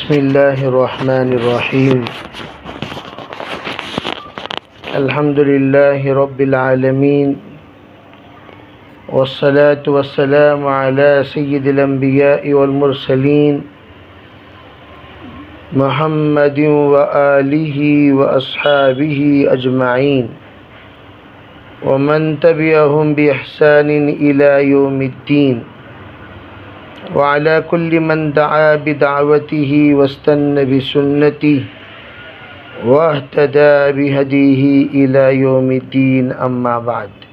بسم اللہ الرحمن الرحیم الحمد للہ رب العالمین والصلاة والسلام علی سید الانبیاء والمرسلین محمد وآلہ واصحابہ اجمعین ومن تبعهم بإحسان إلى يوم الدين وعلى كل من دعا بدعوته واستنى بسنته واهتدى بهديه إلى يوم الدين أما بعد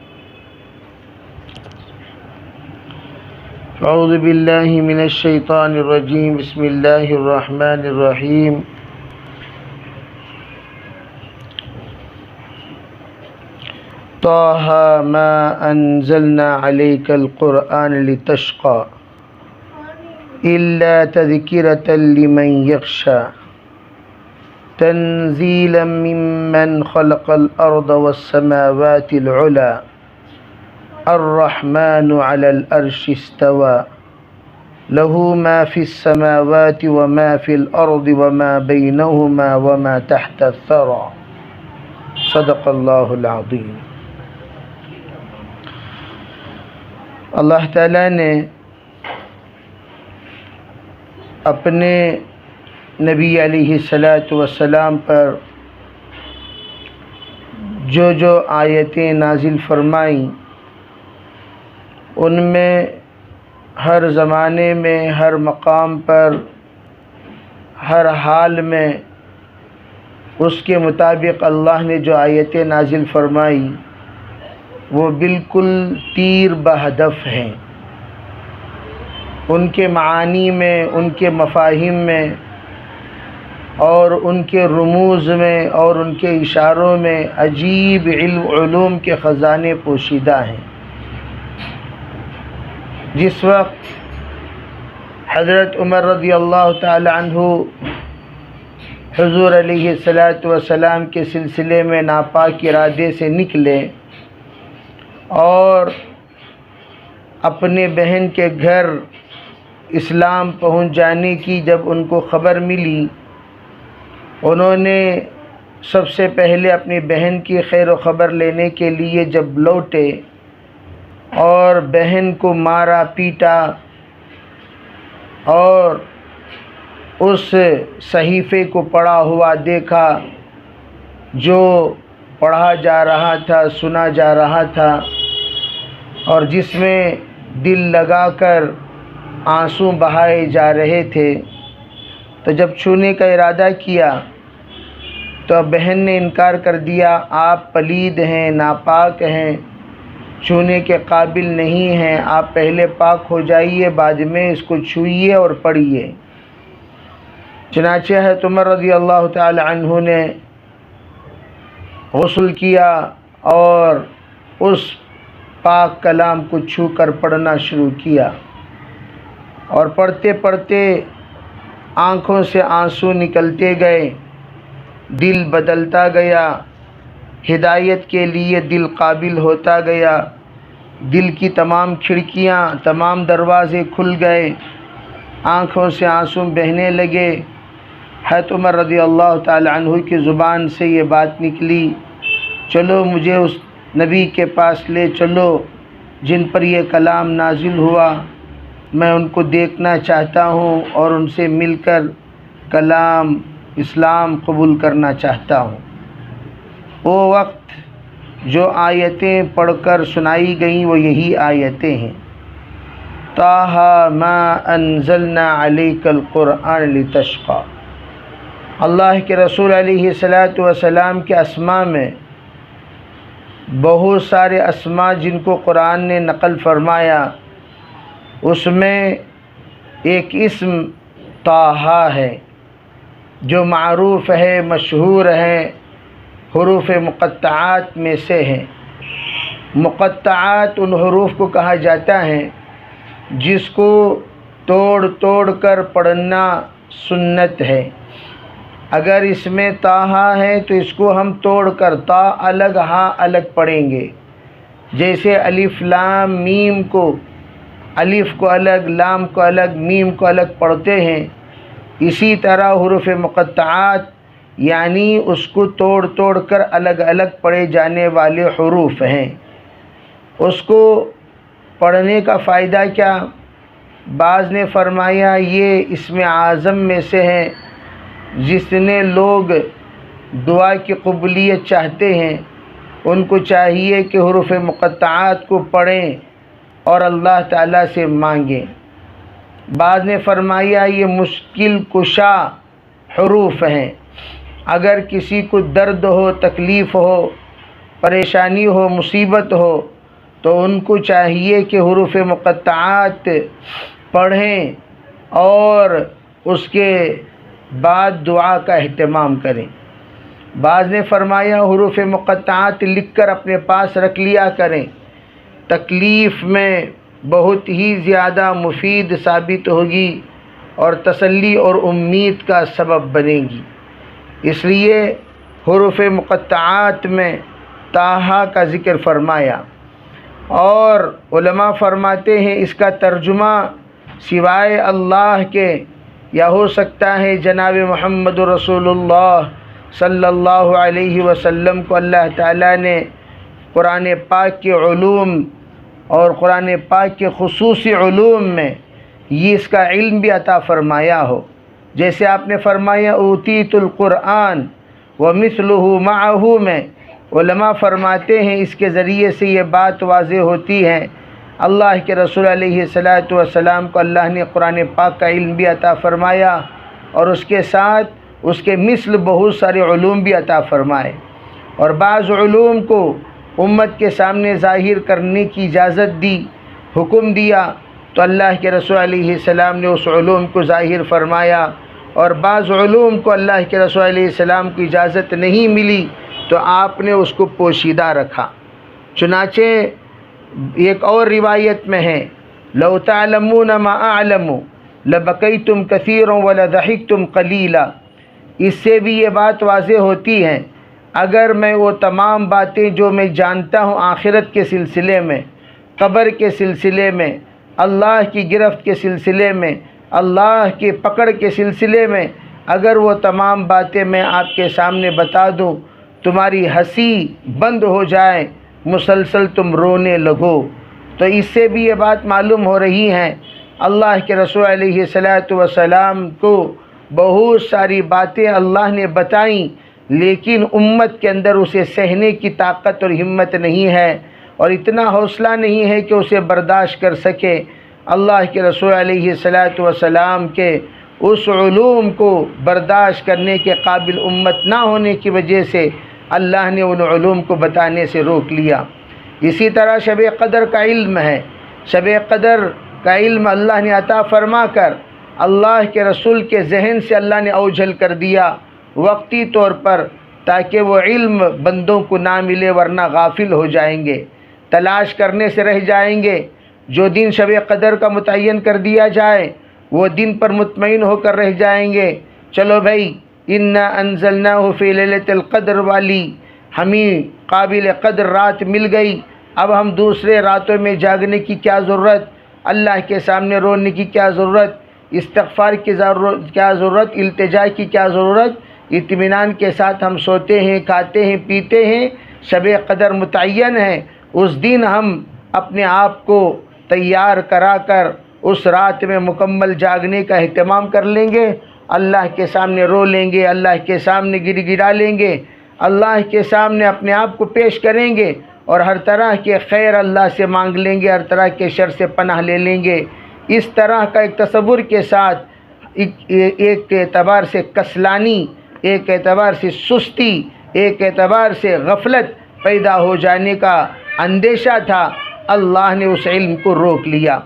أعوذ بالله من الشيطان الرجيم بسم الله الرحمن الرحيم طه ما أنزلنا عليك القرآن لتشقى إلا تذكرة لمن يخشى تنزيلا ممن خلق الأرض والسماوات العلى الرحمن على العرش استوى له ما في السماوات وما في الأرض وما بينهما وما تحت الثرى صدق الله العظيم۔ اللہ تعالیٰ نے اپنے نبی علیہ السلام پر جو آیتیں نازل فرمائیں ان میں ہر زمانے میں ہر مقام پر ہر حال میں اس کے مطابق اللہ نے جو آیتیں نازل فرمائی وہ بالکل تیر بہدف ہیں، ان کے معانی میں، ان کے مفاہیم میں اور ان کے رموز میں اور ان کے اشاروں میں عجیب علوم کے خزانے پوشیدہ ہیں۔ جس وقت حضرت عمر رضی اللہ تعالی عنہ حضور علیہ السلام کے سلسلے میں ناپاک ارادے سے نکلے اور اپنے بہن کے گھر اسلام پہنچ جانے کی جب ان کو خبر ملی، انہوں نے سب سے پہلے اپنی بہن کی خیر و خبر لینے کے لیے جب لوٹے اور بہن کو مارا پیٹا اور اس صحیفے کو پڑھا ہوا دیکھا جو پڑھا جا رہا تھا، سنا جا رہا تھا اور جس میں دل لگا کر آنسو بہائے جا رہے تھے، تو جب چھونے کا ارادہ کیا تو بہن نے انکار کر دیا، آپ پلید ہیں، ناپاک ہیں، چھونے کے قابل نہیں ہیں، آپ پہلے پاک ہو جائیے، بعد میں اس کو چھوئیے اور پڑھیے۔ چنانچہ حضرت عمر رضی اللہ تعالی عنہ نے غسل کیا اور اس پاک کلام کو چھو کر پڑھنا شروع کیا اور پڑھتے پڑھتے آنکھوں سے آنسو نکلتے گئے، دل بدلتا گیا، ہدایت کے لیے دل قابل ہوتا گیا، دل کی تمام کھڑکیاں، تمام دروازے کھل گئے، آنکھوں سے آنسو بہنے لگے۔ حضرت عمر رضی اللہ تعالی عنہ کی زبان سے یہ بات نکلی، چلو مجھے اس نبی کے پاس لے چلو جن پر یہ کلام نازل ہوا، میں ان کو دیکھنا چاہتا ہوں اور ان سے مل کر کلام اسلام قبول کرنا چاہتا ہوں۔ وہ وقت جو آیتیں پڑھ کر سنائی گئیں وہ یہی آیتیں ہیں، طٰہ ما انزلنا علیک القرآن لتشقى۔ اللہ کے رسول علیہ السلام کے اسماء میں بہت سارے اسماء جن کو قرآن نے نقل فرمایا، اس میں ایک اسم طٰہ ہے جو معروف ہے، مشہور ہے، حروف مقطعات میں سے ہے۔ مقطعات ان حروف کو کہا جاتا ہے جس کو توڑ توڑ کر پڑھنا سنت ہے۔ اگر اس میں طٰہ ہے تو اس کو ہم توڑ کر تا الگ ہا الگ پڑھیں گے، جیسے الف لام میم کو الف کو الگ، لام کو الگ، میم کو الگ پڑھتے ہیں، اسی طرح حروف مقطعات یعنی اس کو توڑ توڑ کر الگ الگ پڑھے جانے والے حروف ہیں۔ اس کو پڑھنے کا فائدہ کیا؟ بعض نے فرمایا یہ اسم اعظم میں سے ہیں، جس نے لوگ دعا کی قبولیت چاہتے ہیں ان کو چاہیے کہ حروف مقطعات کو پڑھیں اور اللہ تعالیٰ سے مانگیں۔ بعض نے فرمایا یہ مشکل کشا حروف ہیں، اگر کسی کو درد ہو، تکلیف ہو، پریشانی ہو، مصیبت ہو تو ان کو چاہیے کہ حروف مقطعات پڑھیں اور اس کے بعد دعا کا اہتمام کریں۔ بعض نے فرمایا حروف مقطعات لکھ کر اپنے پاس رکھ لیا کریں، تکلیف میں بہت ہی زیادہ مفید ثابت ہوگی اور تسلی اور امید کا سبب بنے گی۔ اس لیے حروف مقطعات میں طٰہٰ کا ذکر فرمایا، اور علماء فرماتے ہیں اس کا ترجمہ سوائے اللہ کے یا ہو سکتا ہے جناب محمد رسول اللہ صلی اللہ علیہ وسلم کو اللہ تعالیٰ نے قرآن پاک کے علوم اور قرآن پاک کے خصوصی علوم میں یہ اس کا علم بھی عطا فرمایا ہو۔ جیسے آپ نے فرمایا اوتیت القرآن ومثلہ معہ میں، علماء فرماتے ہیں اس کے ذریعے سے یہ بات واضح ہوتی ہے اللہ کے رسول علیہ الصلاۃ والسلام کو اللہ نے قرآن پاک کا علم بھی عطا فرمایا اور اس کے ساتھ اس کے مثل بہت سارے علوم بھی عطا فرمائے، اور بعض علوم کو امت کے سامنے ظاہر کرنے کی اجازت دی، حکم دیا، تو اللہ کے رسول علیہ السلام نے اس علوم کو ظاہر فرمایا، اور بعض علوم کو اللہ کے رسول علیہ السلام کی اجازت نہیں ملی تو آپ نے اس کو پوشیدہ رکھا۔ چنانچہ ایک اور روایت میں ہے لو تعلمون ما اعلم لبکیتم کثیرا ولضحکتم قلیلا، اس سے بھی یہ بات واضح ہوتی ہے اگر میں وہ تمام باتیں جو میں جانتا ہوں آخرت کے سلسلے میں، قبر کے سلسلے میں، اللہ کی گرفت کے سلسلے میں، اللہ کی پکڑ کے سلسلے میں، اگر وہ تمام باتیں میں آپ کے سامنے بتا دوں تمہاری ہنسی بند ہو جائے، مسلسل تم رونے لگو، تو اس سے بھی یہ بات معلوم ہو رہی ہے اللہ کے رسول علیہ الصلاۃ والسلام کو بہت ساری باتیں اللہ نے بتائیں، لیکن امت کے اندر اسے سہنے کی طاقت اور ہمت نہیں ہے اور اتنا حوصلہ نہیں ہے کہ اسے برداشت کر سکے۔ اللہ کے رسول علیہ الصلاۃ والسلام کے اس علوم کو برداشت کرنے کے قابل امت نہ ہونے کی وجہ سے اللہ نے ان علوم کو بتانے سے روک لیا۔ اسی طرح شب قدر کا علم ہے، شب قدر کا علم اللہ نے عطا فرما کر اللہ کے رسول کے ذہن سے اللہ نے اوجھل کر دیا وقتی طور پر، تاکہ وہ علم بندوں کو نہ ملے ورنہ غافل ہو جائیں گے، تلاش کرنے سے رہ جائیں گے۔ جو دن شب قدر کا متعین کر دیا جائے وہ دن پر مطمئن ہو کر رہ جائیں گے، چلو بھائی انا انزلناہ فی لیلۃ القدر والی ہمیں قابل قدر رات مل گئی، اب ہم دوسرے راتوں میں جاگنے کی کیا ضرورت، اللہ کے سامنے رونے کی کیا ضرورت، استغفار کی کیا ضرورت، التجا کی کیا ضرورت، اطمینان کے ساتھ ہم سوتے ہیں، کھاتے ہیں، پیتے ہیں، شب قدر متعین ہے، اس دن ہم اپنے آپ کو تیار کرا کر اس رات میں مکمل جاگنے کا اہتمام کر لیں گے، اللہ کے سامنے رو لیں گے، اللہ کے سامنے گر گرا لیں گے، اللہ کے سامنے اپنے آپ کو پیش کریں گے اور ہر طرح کے خیر اللہ سے مانگ لیں گے، ہر طرح کے شر سے پناہ لے لیں گے۔ اس طرح کا ایک تصور کے ساتھ ایک اعتبار سے کسلانی، ایک اعتبار سے سستی، ایک اعتبار سے غفلت پیدا ہو جانے کا اندیشہ تھا، اللہ نے اس علم کو روک لیا۔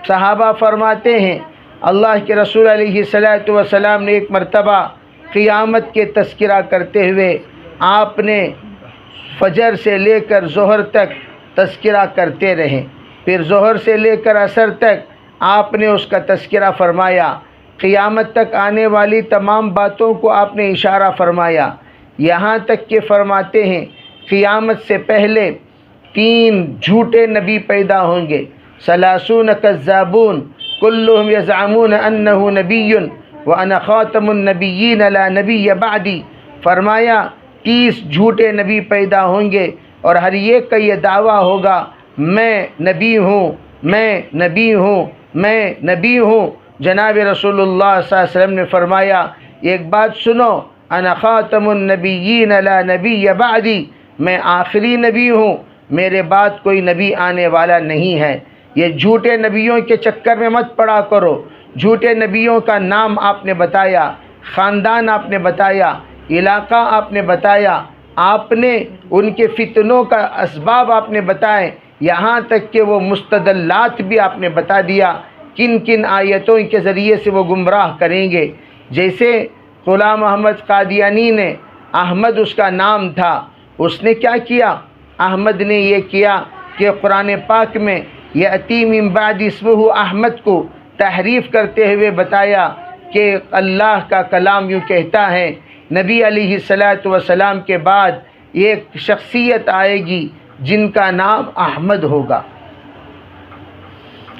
صحابہ فرماتے ہیں اللہ کے رسول علیہ الصلاۃ والسلام نے ایک مرتبہ قیامت کے تذکرہ کرتے ہوئے آپ نے فجر سے لے کر ظہر تک تذکرہ کرتے رہے، پھر ظہر سے لے کر عصر تک آپ نے اس کا تذکرہ فرمایا، قیامت تک آنے والی تمام باتوں کو آپ نے اشارہ فرمایا، یہاں تک کہ فرماتے ہیں قیامت سے پہلے 3 جھوٹے نبی پیدا ہوں گے، 30 کذابون کلہم یزعمون انہ نبی وَأَنَا خَاتَمُ النَّبِيِّينَ لَا نَبِيَّ بَعْدِي، فرمایا 30 جھوٹے نبی پیدا ہوں گے اور ہر ایک کا یہ دعویٰ ہوگا میں نبی ہوں، میں نبی ہوں، میں نبی ہوں۔ جناب رسول اللہ صلی اللہ علیہ وسلم نے فرمایا ایک بات سنو، انا خاتم النبیین لا نبی بعدی، میں آخری نبی ہوں، میرے بعد کوئی نبی آنے والا نہیں ہے۔ یہ جھوٹے نبیوں کے چکر میں مت پڑا کرو۔ جھوٹے نبیوں کا نام آپ نے بتایا، خاندان آپ نے بتایا، علاقہ آپ نے بتایا، آپ نے ان کے فتنوں کا اسباب آپ نے بتائے، یہاں تک کہ وہ مستدلات بھی آپ نے بتا دیا کن کن آیتوں کے ذریعے سے وہ گمراہ کریں گے۔ جیسے غلام احمد قادیانی نے، احمد اس کا نام تھا، اس نے کیا کیا؟ احمد نے یہ کیا کہ قرآن پاک میں یأتی من بعد اسمہ احمد کو تحریف کرتے ہوئے بتایا کہ اللہ کا کلام یوں کہتا ہے نبی علیہ الصلاۃ والسلام کے بعد ایک شخصیت آئے گی جن کا نام احمد ہوگا۔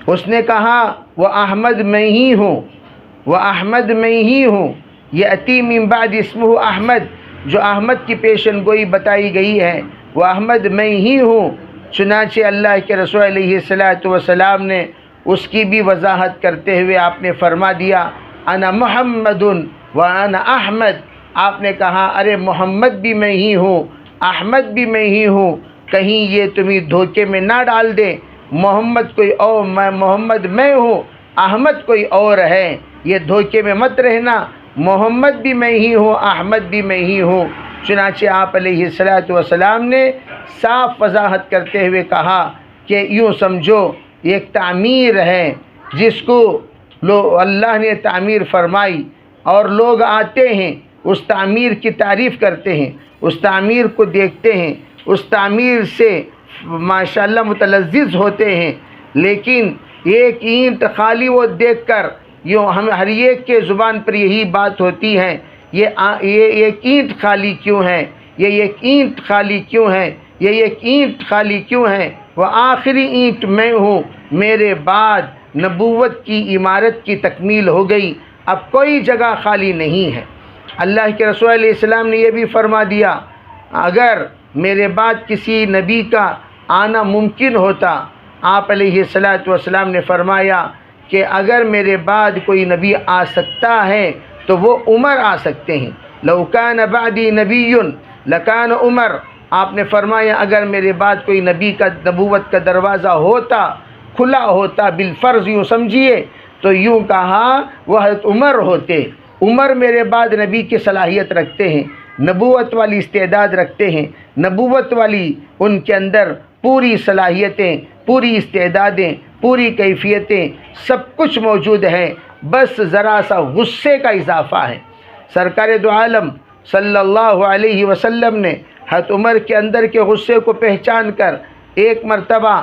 اس نے کہا وہ احمد میں ہی ہوں، وہ احمد میں ہی ہوں، یأتی من بعد اسمہ احمد، جو احمد کی پیشن گوئی بتائی گئی ہے وہ احمد میں ہی ہوں۔ چنانچہ اللہ کے رسول علیہ الصلاۃ والسلام نے اس کی بھی وضاحت کرتے ہوئے آپ نے فرما دیا انا محمد وانا احمد، آپ نے کہا ارے محمد بھی میں ہی ہوں، احمد بھی میں ہی ہوں، کہیں یہ تمہیں دھوکے میں نہ ڈال دے محمد کوئی اور، محمد میں ہوں، احمد کوئی اور ہے، یہ دھوکے میں مت رہنا، محمد بھی میں ہی ہوں، احمد بھی میں ہی ہوں۔ چنانچہ آپ علیہ الصلاۃ والسلام نے صاف وضاحت کرتے ہوئے کہا کہ یوں سمجھو ایک تعمیر ہے جس کو اللہ نے تعمیر فرمائی اور لوگ آتے ہیں اس تعمیر کی تعریف کرتے ہیں، اس تعمیر کو دیکھتے ہیں، اس تعمیر سے ماشاءاللہ متلذذ ہوتے ہیں، لیکن ایک اینٹ خالی وہ دیکھ کر یوں ہم ہر ایک کے زبان پر یہی بات ہوتی ہے یہ ایک اینٹ خالی کیوں ہے، یہ ایک اینٹ خالی کیوں ہے، یہ ایک اینٹ خالی کیوں ہے، وہ آخری اینٹ میں ہوں، میرے بعد نبوت کی عمارت کی تکمیل ہو گئی، اب کوئی جگہ خالی نہیں ہے۔ اللہ کے رسول علیہ السلام نے یہ بھی فرما دیا اگر میرے بعد کسی نبی کا آنا ممکن ہوتا، آپ علیہ الصلاۃ والسلام نے فرمایا کہ اگر میرے بعد کوئی نبی آ سکتا ہے تو وہ عمر آ سکتے ہیں، لو کان بعدی نبی لکان عمر، آپ نے فرمایا اگر میرے بعد کوئی نبی کا نبوت کا دروازہ ہوتا، کھلا ہوتا بالفرض یوں سمجھیے تو یوں کہا وہ حضرت عمر ہوتے۔ عمر میرے بعد نبی کی صلاحیت رکھتے ہیں، نبوت والی استعداد رکھتے ہیں، نبوت والی ان کے اندر پوری صلاحیتیں، پوری استعدادیں، پوری کیفیتیں سب کچھ موجود ہیں، بس ذرا سا غصے کا اضافہ ہے۔ سرکار دو عالم صلی اللہ علیہ وسلم نے حضرت عمر کے اندر کے غصے کو پہچان کر ایک مرتبہ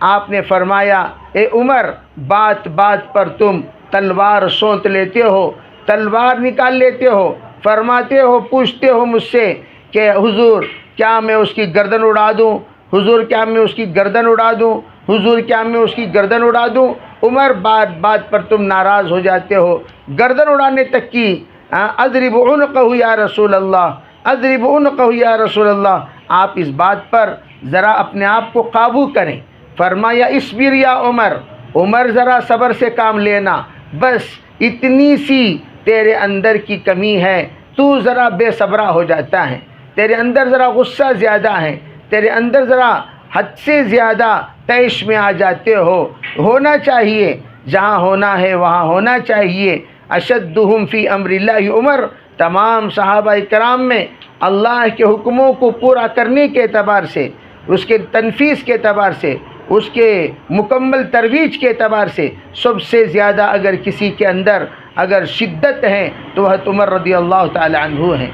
آپ نے فرمایا اے عمر بات بات پر تم تلوار سونت لیتے ہو، تلوار نکال لیتے ہو، فرماتے ہو پوچھتے ہو مجھ سے کہ حضور کیا میں اس کی گردن اڑا دوں، حضور کیا میں اس کی گردن اڑا دوں، حضور کیا میں اس کی گردن اڑا دوں۔ عمر بات بات پر تم ناراض ہو جاتے ہو، گردن اڑانے تک کی، اضرب عنقہ یا رسول اللہ، اضرب عنقہ یا رسول اللہ، آپ اس بات پر ذرا اپنے آپ کو قابو کریں۔ فرمایا اصبر یا عمر، عمر ذرا صبر سے کام لینا، بس اتنی سی تیرے اندر کی کمی ہے، تو ذرا بے صبرا ہو جاتا ہے، تیرے اندر ذرا غصہ زیادہ ہے، تیرے اندر ذرا حد سے زیادہ طیش میں آ جاتے ہو، ہونا چاہیے جہاں ہونا ہے وہاں ہونا چاہیے۔ اشدہم فی امر اللہ عمر، تمام صحابہ کرام میں اللہ کے حکموں کو پورا کرنے کے اعتبار سے، اس کے تنفیذ کے اعتبار سے، اس کے مکمل ترویج کے اعتبار سے سب سے زیادہ اگر کسی کے اندر اگر شدت ہے تو حضرت عمر رضی اللہ تعالی عنہ ہیں۔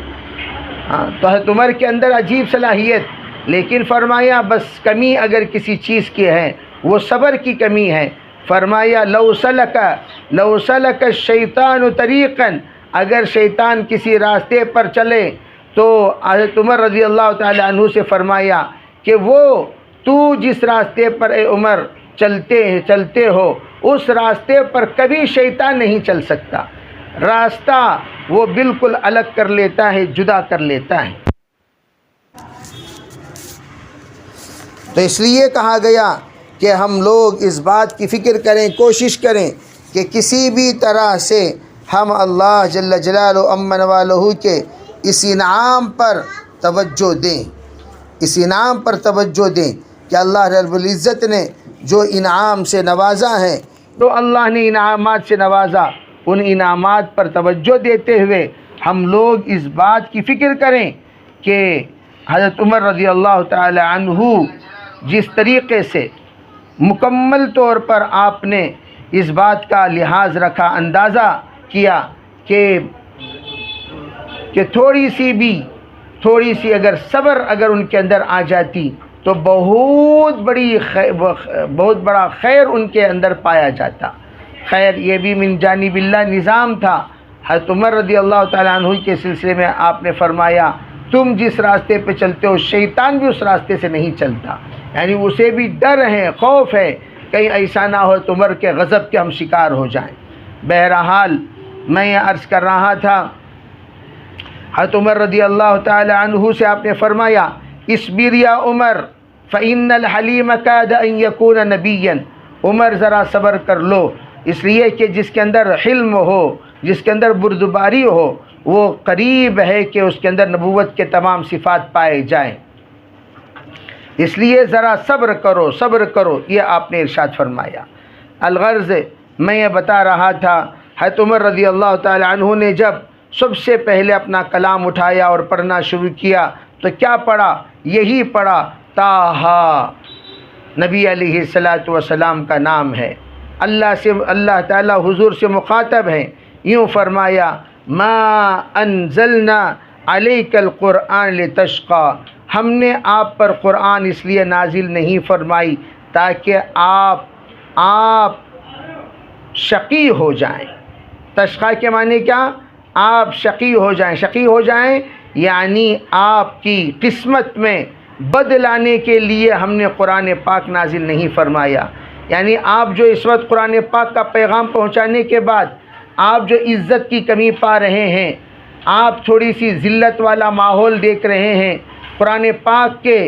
تو حضرت عمر کے اندر عجیب صلاحیت، لیکن فرمایا بس کمی اگر کسی چیز کی ہے وہ صبر کی کمی ہے۔ فرمایا لو سلک الشیطان طریقا، اگر شیطان کسی راستے پر چلے تو حضرت عمر رضی اللہ تعالی عنہ سے فرمایا کہ وہ تو جس راستے پر اے عمر چلتے ہو اس راستے پر کبھی شیطان نہیں چل سکتا۔ راستہ وہ بالکل الگ کر لیتا ہے، جدا کر لیتا ہے۔ تو اس لیے کہا گیا کہ ہم لوگ اس بات کی فکر کریں، کوشش کریں کہ کسی بھی طرح سے ہم اللہ جل جلالہ امن والہ کے اس انعام پر توجہ دیں، اس انعام پر توجہ دیں کہ اللہ رب العزت نے جو انعام سے نوازا ہے، تو اللہ نے انعامات سے نوازا، ان انعامات پر توجہ دیتے ہوئے ہم لوگ اس بات کی فکر کریں کہ حضرت عمر رضی اللہ تعالی عنہ جس طریقے سے مکمل طور پر آپ نے اس بات کا لحاظ رکھا، اندازہ کیا کہ تھوڑی سی اگر صبر اگر ان کے اندر آ جاتی تو بہت بڑا خیر ان کے اندر پایا جاتا۔ خیر یہ بھی من جانب اللہ نظام تھا۔ حضرت عمر رضی اللہ تعالیٰ عنہ کے سلسلے میں آپ نے فرمایا تم جس راستے پہ چلتے ہو شیطان بھی اس راستے سے نہیں چلتا، یعنی اسے بھی ڈر ہے، خوف ہے کہیں ایسا نہ ہو تو عمر کے غضب کے ہم شکار ہو جائیں۔ بہرحال میں یہ عرض کر رہا تھا، حضرت عمر رضی اللہ تعالی عنہ سے آپ نے فرمایا اصبر یا عمر فإن الحلیم کاد ان یکون نبیا، عمر ذرا صبر کر لو، اس لیے کہ جس کے اندر حلم ہو، جس کے اندر بردباری ہو، وہ قریب ہے کہ اس کے اندر نبوت کے تمام صفات پائے جائیں، اس لیے ذرا صبر کرو، یہ آپ نے ارشاد فرمایا۔ الغرض میں یہ بتا رہا تھا حضرت عمر رضی اللہ تعالی عنہ نے جب سب سے پہلے اپنا کلام اٹھایا اور پڑھنا شروع کیا تو کیا پڑھا؟ یہی پڑھا طٰہٰ، نبی علیہ الصلاۃ والسلام کا نام ہے، اللہ تعالیٰ حضور سے مخاطب ہیں، یوں فرمایا ما انزلنا علیک القرآن لتشقی، ہم نے آپ پر قرآن اس لیے نازل نہیں فرمائی تاکہ آپ شقی ہو جائیں۔ تشقی کے معنی کیا؟ آپ شقی ہو جائیں یعنی آپ کی قسمت میں بد لانے کے لیے ہم نے قرآن پاک نازل نہیں فرمایا، یعنی آپ جو اس وقت قرآن پاک کا پیغام پہنچانے کے بعد آپ جو عزت کی کمی پا رہے ہیں، آپ تھوڑی سی ذلت والا ماحول دیکھ رہے ہیں، قرآن پاک کے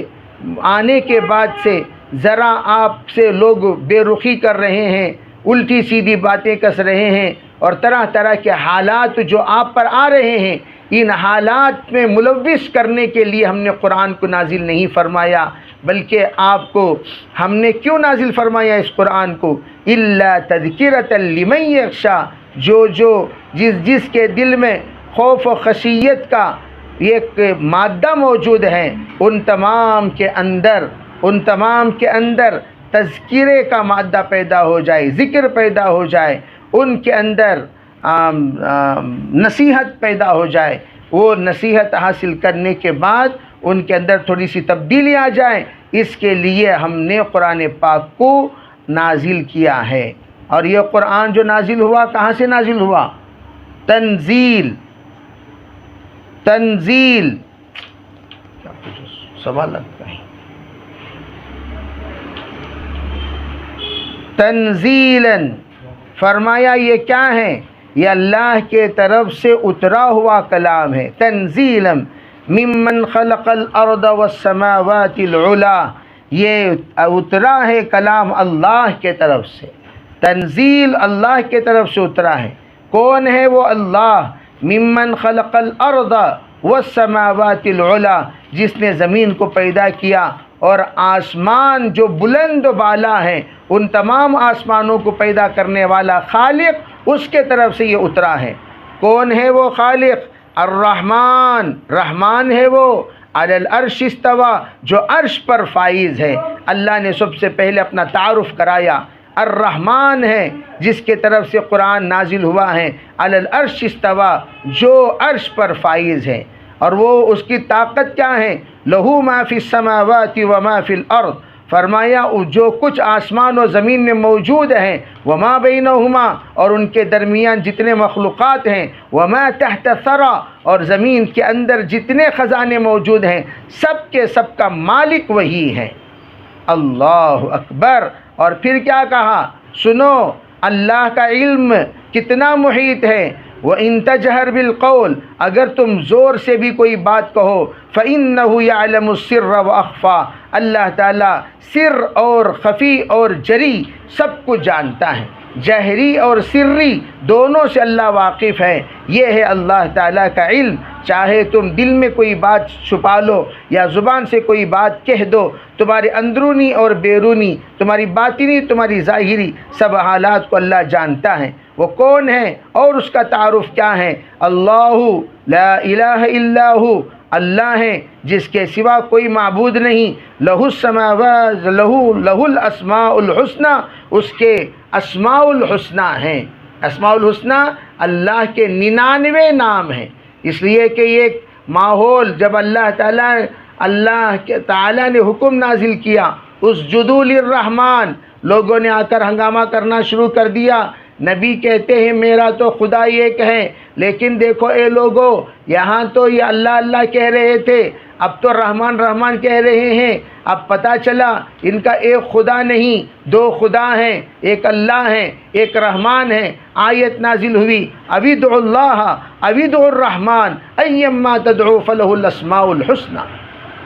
آنے کے بعد سے ذرا آپ سے لوگ بے رخی کر رہے ہیں، الٹی سیدھی باتیں کس رہے ہیں، اور طرح طرح کے حالات جو آپ پر آ رہے ہیں، ان حالات میں ملوث کرنے کے لیے ہم نے قرآن کو نازل نہیں فرمایا، بلکہ آپ کو ہم نے کیوں نازل فرمایا اس قرآن کو؟ الا تذکرۃ لمن یخشی، جس کے دل میں خوف و خشیت کا ایک مادہ موجود ہے، ان تمام کے اندر تذکرے کا مادہ پیدا ہو جائے، ذکر پیدا ہو جائے، ان کے اندر نصیحت پیدا ہو جائے، وہ نصیحت حاصل کرنے کے بعد ان کے اندر تھوڑی سی تبدیلی آ جائے، اس کے لیے ہم نے قرآن پاک کو نازل کیا ہے۔ اور یہ قرآن جو نازل ہوا کہاں سے نازل ہوا؟ تنزیل سوال لگتا ہے، تنزیلاً فرمایا یہ کیا ہے؟ یہ اللہ کے طرف سے اترا ہوا کلام ہے، تنزیلاً ممن خلق الارض والسماوات العلا، یہ اترا ہے کلام اللہ کے طرف سے، تنزیل اللہ کے طرف سے اترا ہے۔ کون ہے وہ اللہ؟ ممن خلق الارض والسماوات العلا، جس نے زمین کو پیدا کیا اور آسمان جو بلند و بالا ہیں، ان تمام آسمانوں کو پیدا کرنے والا خالق، اس کے طرف سے یہ اترا ہے۔ کون ہے وہ خالق؟ الرحمن، رحمان ہے وہ، علی العرش استوى، جو عرش پر فائز ہے۔ اللہ نے سب سے پہلے اپنا تعارف کرایا، الرحمن ہے جس کے طرف سے قرآن نازل ہوا ہے، علی العرش استوى، جو عرش پر فائز ہے، اور وہ اس کی طاقت کیا ہے؟ لہو ما فی السماوات وما فی الارض، فرمایا جو کچھ آسمان و زمین میں موجود ہیں، وما بینہما، اور ان کے درمیان جتنے مخلوقات ہیں، وما تحت الثری، اور زمین کے اندر جتنے خزانے موجود ہیں، سب کے سب کا مالک وہی ہے۔ اللہ اکبر۔ اور پھر کیا کہا؟ سنو اللہ کا علم کتنا محیط ہے، وَإِن تَجْهَرْ بِالْقَوْلِ اگر تم زور سے بھی کوئی بات کہو فَإِنَّهُ يَعْلَمُ السِّرَّ وَأَخْفَى اللہ تعالیٰ سر اور خفی اور جری سب کو جانتا ہے، جہری اور سری دونوں سے اللہ واقف ہے۔ یہ ہے اللہ تعالیٰ کا علم۔ چاہے تم دل میں کوئی بات چھپا لو یا زبان سے کوئی بات کہہ دو، تمہارے اندرونی اور بیرونی، تمہاری باطنی تمہاری ظاہری سب حالات کو اللہ جانتا ہے۔ وہ کون ہے اور اس کا تعارف کیا ہے؟ اللہ لا الہ الا ہو، اللہ ہے جس کے سوا کوئی معبود نہیں۔ لہ السماوات لہ الاسماء الحسنی، اس کے اسماء الحسنی ہیں۔ اسماء الحسنی اللہ کے 99 نام ہیں، اس لیے کہ یہ ایک ماحول جب اللہ تعالیٰ نے حکم نازل کیا اسجدوا للرحمن، لوگوں نے آ کر ہنگامہ کرنا شروع کر دیا۔ نبی کہتے ہیں میرا تو خدا ایک ہے، لیکن دیکھو اے لوگو، یہاں تو یہ اللہ اللہ کہہ رہے تھے، اب تو رحمان رحمان کہہ رہے ہیں۔ اب پتہ چلا ان کا ایک خدا نہیں، دو خدا ہیں، ایک اللہ ہے ایک رحمان ہے۔ آیت نازل ہوئی ادعوا اللہ ادعوا الرحمن ایما تدعوا فلہ الاسماء الحسنی،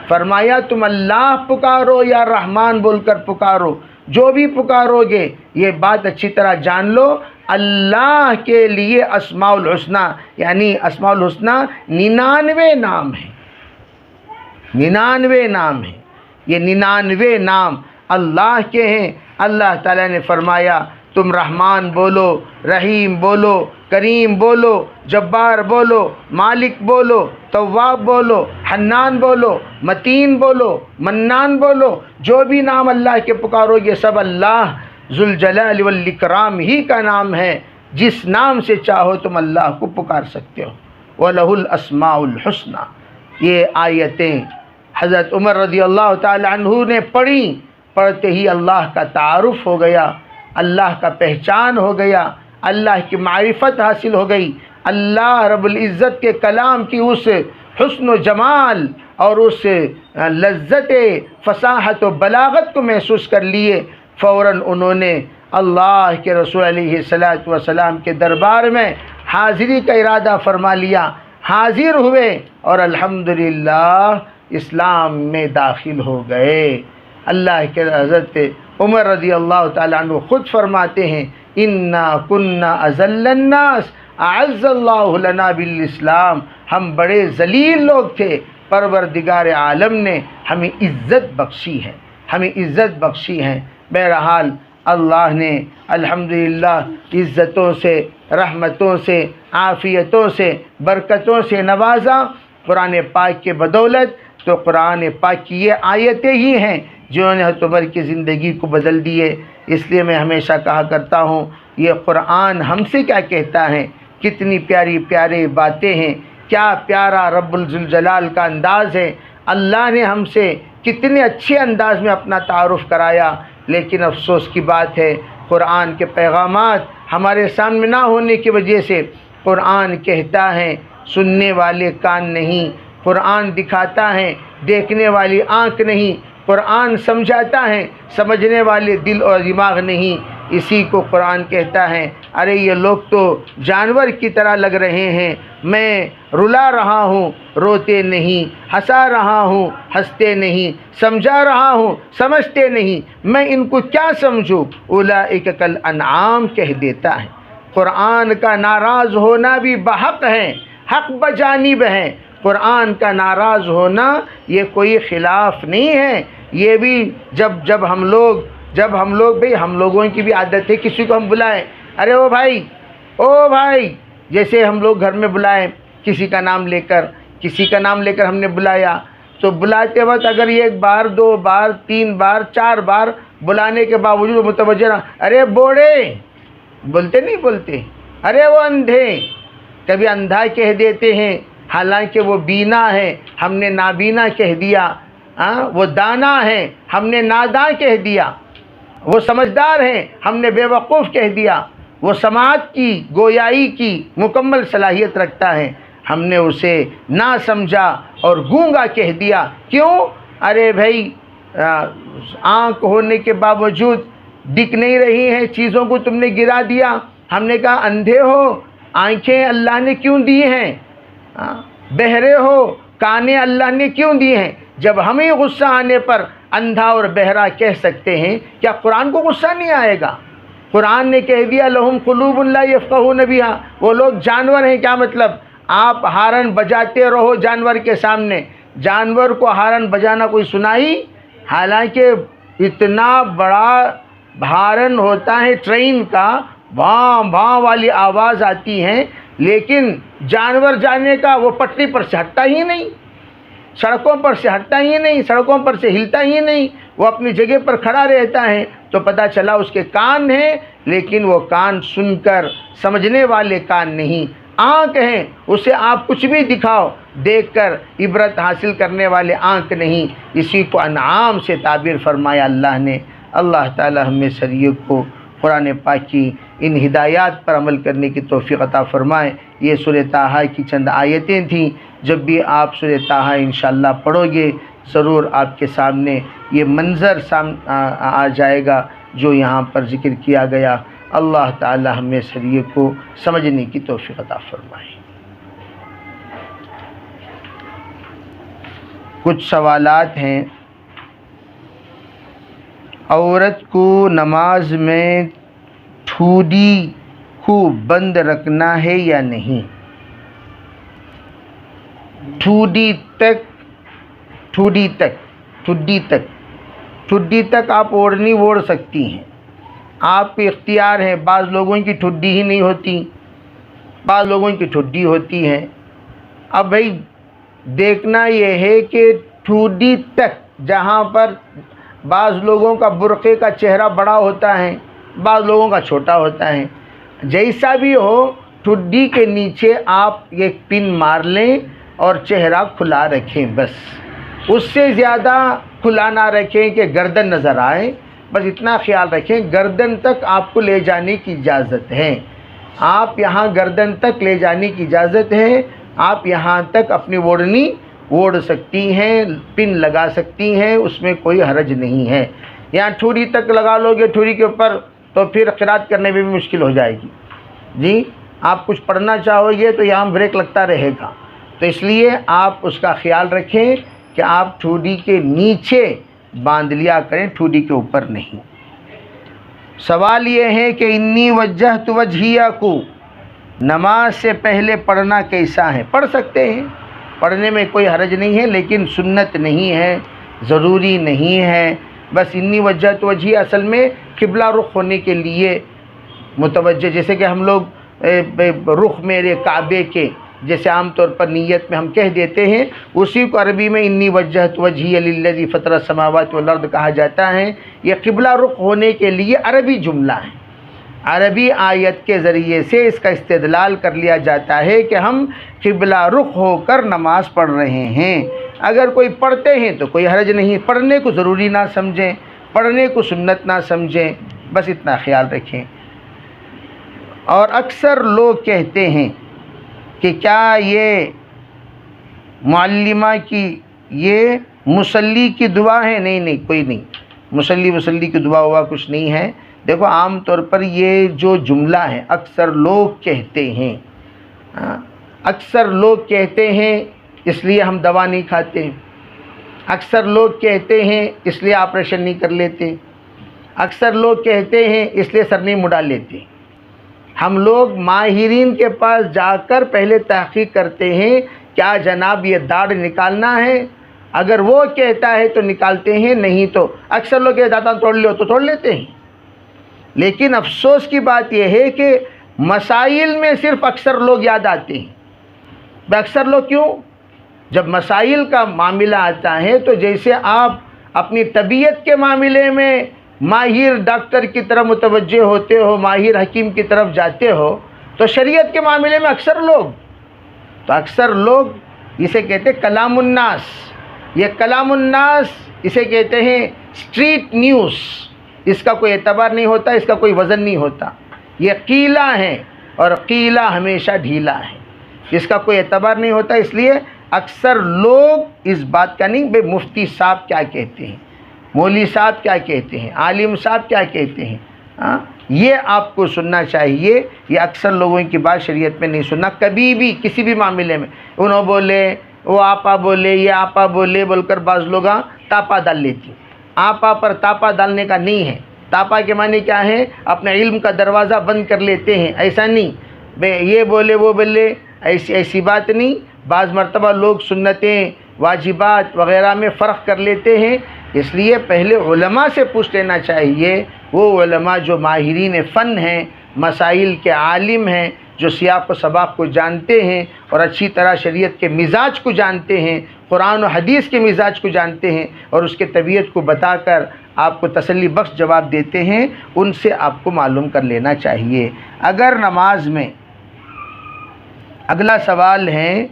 فرمایا تم اللہ پکارو یا رحمان بول کر پکارو، جو بھی پکارو گے یہ بات اچھی طرح جان لو اللہ کے لیے اسماء الحسنی، یعنی اسماء الحسنی 99 نام ہیں، 99 نام ہیں۔ یہ 99 نام اللہ کے ہیں۔ اللہ تعالیٰ نے فرمایا تم رحمان بولو، رحیم بولو، کریم بولو، جبار بولو، مالک بولو، تواب بولو، حنان بولو، متین بولو، منان بولو، جو بھی نام اللہ کے پکارو یہ سب اللہ ذوالجلال والاکرام ہی کا نام ہے۔ جس نام سے چاہو تم اللہ کو پکار سکتے ہو۔ وَلَهُ الْأَسْمَاءُ الْحُسْنَى، یہ آیتیں حضرت عمر رضی اللہ تعالی عنہ نے پڑھی، پڑھتے ہی اللہ کا تعارف ہو گیا، اللہ کا پہچان ہو گیا، اللہ کی معرفت حاصل ہو گئی، اللہ رب العزت کے کلام کی اس حسن و جمال اور اس لذت فصاحت و بلاغت کو محسوس کر لیے۔ فوراً انہوں نے اللہ کے رسول علیہ الصلاۃ والسلام کے دربار میں حاضری کا ارادہ فرما لیا، حاضر ہوئے اور الحمدللہ اسلام میں داخل ہو گئے۔ اللہ کے حضرت عمر رضی اللہ تعالیٰ عنہ خود فرماتے ہیں انا کنا اذل الناس اعز اللہ لنا بالاسلام، ہم بڑے ذلیل لوگ تھے، پروردگار عالم نے ہمیں عزت بخشی ہے، ہمیں عزت بخشی ہے۔ بہرحال اللہ نے الحمدللہ عزتوں سے، رحمتوں سے، عافیتوں سے، برکتوں سے نوازا قرآن پاک کے بدولت۔ تو قرآن پاک کی یہ آیتیں ہی ہیں جنہوں نے حضرت عمر کی زندگی کو بدل دیے۔ اس لیے میں ہمیشہ کہا کرتا ہوں یہ قرآن ہم سے کیا کہتا ہے، کتنی پیاری پیاری باتیں ہیں، کیا پیارا رب الجلال کا انداز ہے۔ اللہ نے ہم سے کتنے اچھے انداز میں اپنا تعارف کرایا، لیکن افسوس کی بات ہے قرآن کے پیغامات ہمارے سامنے نہ ہونے کی وجہ سے قرآن کہتا ہے سننے والے کان نہیں، قرآن دکھاتا ہے دیکھنے والی آنکھ نہیں، قرآن سمجھاتا ہے سمجھنے والے دل اور دماغ نہیں۔ اسی کو قرآن کہتا ہے ارے یہ لوگ تو جانور کی طرح لگ رہے ہیں، میں رلا رہا ہوں روتے نہیں، ہنسا رہا ہوں ہنستے نہیں، سمجھا رہا ہوں سمجھتے نہیں، میں ان کو کیا سمجھوں، اولئک کالانعام کہہ دیتا ہے۔ قرآن کا ناراض ہونا بھی بحق ہے، حق بجانب ہے۔ قرآن کا ناراض ہونا یہ کوئی خلاف نہیں ہے۔ یہ بھی جب ہم لوگ بھئی ہم لوگوں کی بھی عادت ہے کسی کو ہم بلائیں، ارے او بھائی، جیسے ہم لوگ گھر میں بلائیں کسی کا نام لے کر ہم نے بلایا، تو بلاتے وقت اگر ایک بار، دو بار، تین بار، چار بار بلانے کے باوجود متوجہ نہ، ارے بوڑھے بولتے، ارے وہ اندھے، کبھی اندھا کہہ دیتے ہیں حالانکہ وہ بینا ہے، ہم نے نابینا کہہ دیا، وہ دانا ہے، ہم نے ناداں کہہ دیا، وہ سمجھدار ہیں، ہم نے بے وقوف کہہ دیا، وہ سماعت کی، گویائی کی مکمل صلاحیت رکھتا ہے، ہم نے اسے نہ سمجھا اور گونگا کہہ دیا۔ کیوں؟ ارے بھائی آنکھ ہونے کے باوجود دکھ نہیں رہی ہیں چیزوں کو، تم نے گرا دیا۔ ہم نے کہا اندھے ہو، آنکھیں اللہ نے کیوں دی ہیں؟ بہرے ہو کانیں اللہ نے کیوں دی ہیں؟ جب ہمیں غصہ آنے پر اندھا اور بہرا کہہ سکتے ہیں، کیا قرآن کو غصہ نہیں آئے گا؟ قرآن نے کہہ دیا لہم قلوب لا یفقہون بہا، وہ لوگ جانور ہیں۔ کیا مطلب؟ آپ ہارن بجاتے رہو جانور کے سامنے، جانور کو ہارن بجانا کوئی سنائی؟ حالانکہ اتنا بڑا ہارن ہوتا ہے ٹرین کا، بھاں بھاں والی آواز آتی ہے، لیکن جانور جانے کا وہ پٹری پر سے ہٹتا ہی نہیں، سڑکوں پر سے ہٹتا ہی نہیں، سڑکوں پر سے ہلتا ہی نہیں، وہ اپنی جگہ پر کھڑا رہتا ہے۔ تو پتہ چلا اس کے کان ہیں، لیکن وہ کان سن کر سمجھنے والے کان نہیں، آنکھ ہیں، اسے آپ کچھ بھی دکھاؤ دیکھ کر عبرت حاصل کرنے والے آنکھ نہیں۔ اسی کو انعام سے تعبیر فرمایا اللہ نے۔ اللہ تعالی ہمیں سریع کو قرآن پاک کی ان ہدایات پر عمل کرنے کی توفیق عطا فرمائے۔ یہ سورہ طٰہٰ کی چند آیتیں تھیں۔ جب بھی آپ سورہ طٰہٰ انشاءاللہ پڑھو گے، ضرور آپ کے سامنے یہ منظر آ جائے گا جو یہاں پر ذکر کیا گیا۔ اللہ تعالی ہمیں سریع کو سمجھنے کی توفیق عطا فرمائے۔ کچھ سوالات ہیں۔ عورت کو نماز میں ٹھوڈی کو بند رکھنا ہے یا نہیں؟ ٹھڈی تک آپ اوڑھنی اوڑھ سکتی ہیں، آپ کے اختیار ہے۔ بعض لوگوں کی ٹھڈی ہی نہیں ہوتی، بعض لوگوں کی ٹھڈی ہوتی ہے۔ اب بھائی دیکھنا یہ ہے کہ ٹھڈی تک، جہاں پر بعض لوگوں کا برقعے کا چہرہ بڑا ہوتا ہے، بعض لوگوں کا چھوٹا ہوتا ہے، جیسا بھی ہو ٹھڈی کے نیچے آپ ایک پن مار لیں اور چہرہ کھلا رکھیں، بس اس سے زیادہ کھلا نہ رکھیں کہ گردن نظر آئے، بس اتنا خیال رکھیں گردن تک آپ کو لے جانے کی اجازت ہے۔ آپ یہاں گردن تک لے جانے کی اجازت ہے، آپ یہاں تک اپنی اوڑھنی اوڑھ سکتی ہیں، پن لگا سکتی ہیں، اس میں کوئی حرج نہیں ہے۔ یہاں ٹھوڑی تک لگا لو گے ٹھوڑی کے اوپر تو پھر قرات کرنے میں بھی مشکل ہو جائے گی۔ جی آپ کچھ پڑھنا چاہو گے تو یہاں بریک لگتا رہے گا، تو اس لیے آپ اس کا خیال رکھیں کہ آپ ٹھوڑی کے نیچے باندھ لیا کریں، ٹھوڑی کے اوپر نہیں۔ سوال یہ ہے کہ انی وجہت وجہیہ کو نماز سے پہلے پڑھنا کیسا ہے؟ پڑھ سکتے ہیں، پڑھنے میں کوئی حرج نہیں ہے، لیکن سنت نہیں ہے، ضروری نہیں ہے۔ بس انی وجہت وجہیہ اصل میں قبلہ رخ ہونے کے لیے متوجہ، جیسے کہ ہم لوگ رخ میرے کعبے کے، جیسے عام طور پر نیت میں ہم کہہ دیتے ہیں، اسی کو عربی میں انی وجہت وجہی للذی فطر السماوات والارض کہا جاتا ہے۔ یہ قبلہ رخ ہونے کے لیے عربی جملہ ہے، عربی آیت کے ذریعے سے اس کا استدلال کر لیا جاتا ہے کہ ہم قبلہ رخ ہو کر نماز پڑھ رہے ہیں۔ اگر کوئی پڑھتے ہیں تو کوئی حرج نہیں، پڑھنے کو ضروری نہ سمجھیں، پڑھنے کو سنت نہ سمجھیں، بس اتنا خیال رکھیں۔ اور اکثر لوگ کہتے ہیں کہ کیا یہ معلمہ کی یہ مصلی کی دعا ہے؟ نہیں، کوئی نہیں، مصلی کی دعا ہوا کچھ نہیں ہے۔ دیکھو عام طور پر یہ جو جملہ ہے اکثر لوگ کہتے ہیں، اکثر لوگ کہتے ہیں اس لیے ہم دوا نہیں کھاتے، اکثر لوگ کہتے ہیں اس لیے آپریشن نہیں کر لیتے، اکثر لوگ کہتے ہیں اس لیے سر نہیں مڈا لیتے۔ ہم لوگ ماہرین کے پاس جا کر پہلے تحقیق کرتے ہیں، کیا جناب یہ داڑھ نکالنا ہے؟ اگر وہ کہتا ہے تو نکالتے ہیں، نہیں تو اکثر لوگ داتا توڑ لو تو توڑ لیتے ہیں۔ لیکن افسوس کی بات یہ ہے کہ مسائل میں صرف اکثر لوگ یاد آتے ہیں۔ اکثر لوگ کیوں؟ جب مسائل کا معاملہ آتا ہے تو جیسے آپ اپنی طبیعت کے معاملے میں ماہر ڈاکٹر کی طرف متوجہ ہوتے ہو، ماہر حکیم کی طرف جاتے ہو، تو شریعت کے معاملے میں اکثر لوگ اسے کہتے ہیں کلام الناس۔ یہ کلام الناس اسے کہتے ہیں اسٹریٹ نیوز، اس کا کوئی اعتبار نہیں ہوتا، اس کا کوئی وزن نہیں ہوتا۔ یہ قیلہ ہے اور قیلہ ہمیشہ ڈھیلا ہے، اس کا کوئی اعتبار نہیں ہوتا۔ اس لیے اکثر لوگ اس بات کا نہیں، بھئی مفتی صاحب کیا کہتے ہیں، مولوی صاحب کیا کہتے ہیں، عالم صاحب کیا کہتے ہیں، یہ آپ کو سننا چاہیے. یہ اکثر لوگوں کی بات شریعت میں نہیں سننا کبھی بھی کسی بھی معاملے میں. انہوں بولے، وہ آپا بولے، یہ آپا بولے بول کر بعض لوگ تاپا ڈال لیتی. آپا پر تاپا ڈالنے کا نہیں ہے. تاپا کے معنی کیا ہے؟ اپنے علم کا دروازہ بند کر لیتے ہیں. ایسا نہیں یہ بولے وہ بولے، ایسی بات نہیں. بعض مرتبہ لوگ سنتیں واجبات وغیرہ میں فرق کر لیتے ہیں. اس لیے پہلے علماء سے پوچھ لینا چاہیے. وہ علماء جو ماہرین فن ہیں، مسائل کے عالم ہیں، جو سیاق و سباق کو جانتے ہیں اور اچھی طرح شریعت کے مزاج کو جانتے ہیں، قرآن و حدیث کے مزاج کو جانتے ہیں اور اس کے طبیعت کو بتا کر آپ کو تسلی بخش جواب دیتے ہیں، ان سے آپ کو معلوم کر لینا چاہیے. اگر نماز میں، اگلا سوال ہے،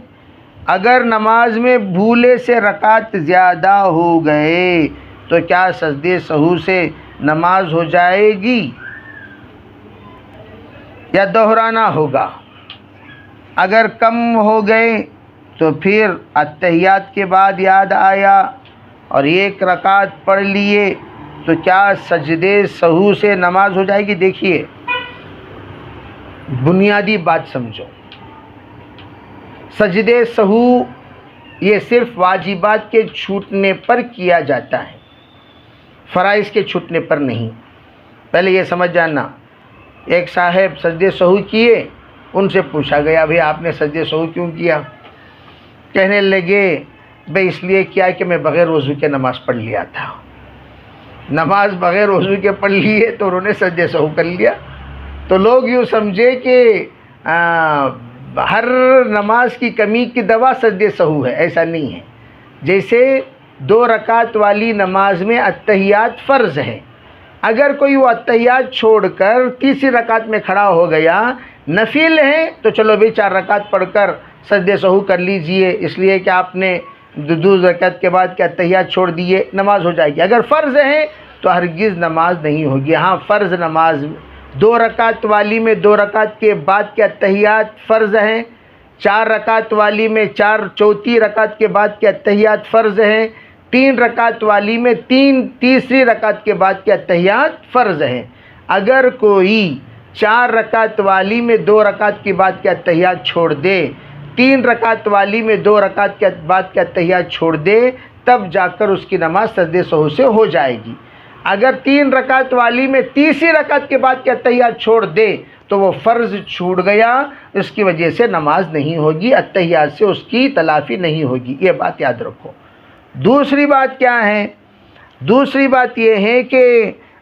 اگر نماز میں بھولے سے رکعت زیادہ ہو گئے تو کیا سجدے سہو سے نماز ہو جائے گی یا دہرانا ہوگا؟ اگر کم ہو گئے تو پھر اتحیات کے بعد یاد آیا اور ایک رکعت پڑھ لیے تو کیا سجدے سہو سے نماز ہو جائے گی؟ دیکھیے، بنیادی بات سمجھو. سجدے سہو یہ صرف واجبات کے چھوٹنے پر کیا جاتا ہے، فرائض کے چھوٹنے پر نہیں. پہلے یہ سمجھ جانا. ایک صاحب سجدے سہو کیے، ان سے پوچھا گیا بھئی آپ نے سجدے سہو کیوں کیا؟ کہنے لگے بھئی اس لیے کیا کہ میں بغیر وضو کے نماز پڑھ لیا تھا. نماز بغیر وضو کے پڑھ لیے تو انہوں نے سجدے سہو کر لیا. تو لوگ یوں سمجھے کہ ہر نماز کی کمی کی دوا سجدے سہو ہے. ایسا نہیں ہے. جیسے 2 رکعت والی نماز میں اتحیات فرض ہے، اگر کوئی وہ اتحیات چھوڑ کر تیسری رکعت میں کھڑا ہو گیا، نفل ہے تو چلو بھئی 4 رکعت پڑھ کر سجدے سہو کر لیجئے، اس لیے کہ آپ نے 2 رکعت کے بعد کے اتحیات چھوڑ دیے، نماز ہو جائے گی. اگر فرض ہے تو ہرگز نماز نہیں ہوگی. ہاں فرض نماز 2 رکعت والی میں 2 رکعت کے بعد کے اتحیات فرض ہیں، 4 رکعت والی میں چوتھی رکعت کے بعد کے اتحیات فرض ہیں، 3 رکعت والی میں تیسری رکعت کے بعد کے اتحیات فرض ہیں. اگر کوئی 4 رکعت والی میں 2 رکعت کے بعد کے اتحیات چھوڑ دے، 3 رکعت والی میں 2 رکعت کے بعد کے اتحیات چھوڑ دے، تب جا کر اس کی نماز سجدے سہو سے ہو جائے گی. اگر 3 رکعت والی میں تیسری رکعت کے بعد کے اتحیات چھوڑ دے تو وہ فرض چھوٹ گیا، اس کی وجہ سے نماز نہیں ہوگی، اتحیات سے اس کی تلافی نہیں ہوگی. یہ بات یاد رکھو. دوسری بات کیا ہے؟ دوسری بات یہ ہے کہ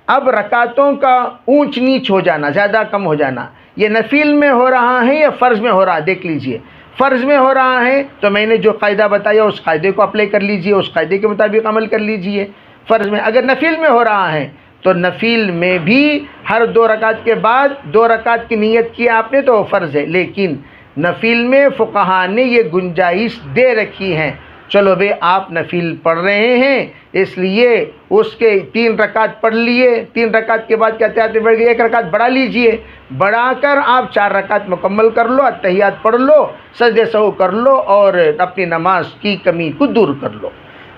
اب رکعتوں کا اونچ نیچ ہو جانا، زیادہ کم ہو جانا، یہ نفل میں ہو رہا ہے یا فرض میں ہو رہا ہے؟ دیکھ لیجئے. فرض میں ہو رہا ہے تو میں نے جو قاعدہ بتایا اس قاعدے کو اپلائی کر لیجئے، اس قاعدے کے مطابق عمل کر لیجئے. فرض میں اگر نفل میں ہو رہا ہے تو نفل میں بھی ہر 2 رکعت کے بعد 2 رکعت کی نیت کی آپ نے تو فرض ہے. لیکن نفل میں فقہا نے یہ گنجائش دے رکھی ہے، چلو بھئی آپ نفل پڑھ رہے ہیں اس لیے اس کے 3 رکعت پڑھ لیے، 3 رکعت کے بعد کیا اتحیات بڑھ گئی، 1 رکعت بڑھا لیجئے، بڑھا کر آپ 4 رکعت مکمل کر لو، اتحیات پڑھ لو، سجدے سہو کر لو اور اپنی نماز کی کمی کو دور کر لو.